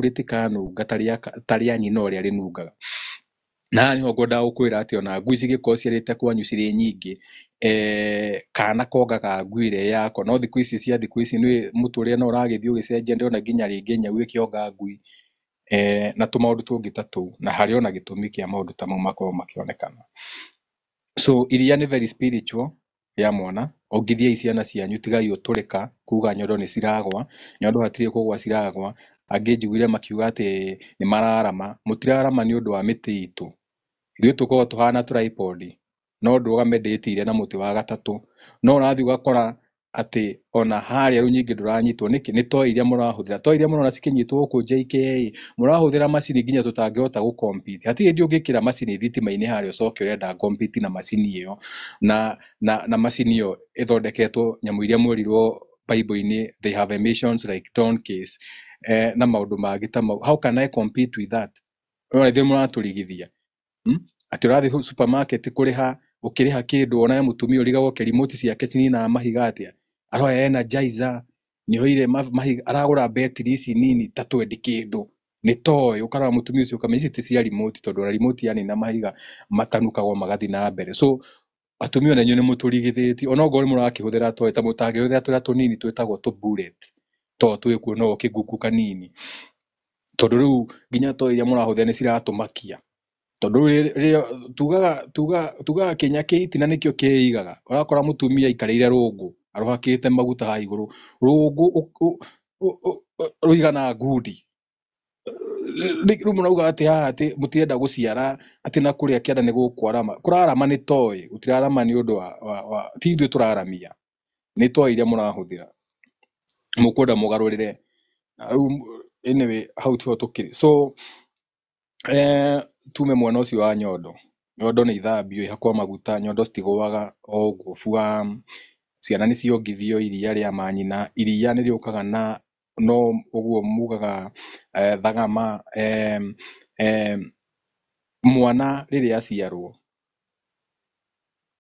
rĩtikanunga ta rĩa nyina ũrĩa rĩnungaga. Na niho ngwendaga gũkwĩra atĩ ona ngui cigĩkorwo ciarĩte kwanyu cirĩ nyingĩ, kana kongaga ngui ĩrĩa yako, no thikũ ici cia thikũ ici nĩ mũtũrĩre no ũragĩthiĩ ũgĩcenjia, ndĩrona nginya rĩngĩ nyau ĩkĩonga ngui, na tũmaũndũ tũngĩ ta tũu, na harĩ ona gĩtũmi kĩa maũndũ ta mau makorwo makĩonekana. So iria nĩ very spiritual ya mwana, ongithiai ciana cianyu, tigai ũtũrĩka kuga nyondo nĩ ciragwa, nyondo hatirĩ kũgwa ciragwa. Angĩ njiguire makiuga atĩ nĩ mararama, mũtirarama nĩ ũndũ wa mĩtĩ itũ, ithuĩ tũkoragwo tũhana tripod, no ndũgame ndĩtire na mũtĩ wa gatatũ, no ũrathiĩ ũgakora atĩ ona harĩa rũnyingĩ ndũranyitwo. Nĩkĩ? Nĩ toy iria mũrahũthĩra, toy iria mũrona cikĩnyitwo gũkũ JKIA, mũrahũthĩra macini nginya tũtangĩhota gũ compete. Hatirĩ hĩndĩ ũngĩkĩra macini thitima-inĩ harĩa ũcoke ũrenda compete na macini ĩyo, na macini ĩyo ĩthondeketwo nyamũ iria mwerirwo Bible-inĩ they have emissions like donkeys, na maũndũ mangĩ ta mau. How can I compete with that? Ũrona ithuĩ mũratũrigithia. Atĩ ũrathiĩ supermarket kũrĩha, ũkĩrĩha kĩndũ ona mũtumia ũrigagwo remote ciake cininaga mahiga atĩa, aroya Energizer, nĩoire mahiga, aragũra betiri ici nini ta 20 kĩndũ, nĩ toy. Ũkarora mũtumia ũcio ũkamenya ici ti cia remote, tondũ ona remote yanina mahiga matanukagwo magathi na mbere. So atumia ona inyuĩ nĩ mũtũrigithĩtie, ona okorwo nĩ mũrakĩhũthĩra toy, ta mũtangĩhũthĩra tũrĩa tũnini twĩtagwo tũ bullet, to twĩkuo no kĩguku kanini, tondũ rĩu nginya toy iria mũrahũthĩra nĩ ciratũmakia. Tondũ tugaga Kenya kĩhiti na nĩkĩo kĩigaga, ũrakora mũtumia aikarĩire rũngũ arohakĩte maguta ha igũrũ, rũngũ rũigana ngundi. Rĩu mũrauga atĩ haha atĩ mũtirenda gũciara atĩ na kũrĩa kĩanda nĩ gũkwarama, kũrarama nĩ toy, gũtirarama nĩ ũndũ wa ti ithuĩ tũraramia, nĩ toy iria mũrahũthĩra, mũkwenda mũgarũrĩre. Rĩu anyway hau tiho tũkĩrĩ. So tume mwena ũcio wa nyondo, nyondo nĩ ithambio ihakwo maguta, nyondo citigũaga o ũguo bua. Ciana nĩ ciongithio iria rĩa manyina, iria nĩ rĩũkaga na no ũguo mugaga thagama. Mwana rĩrĩa aciarwo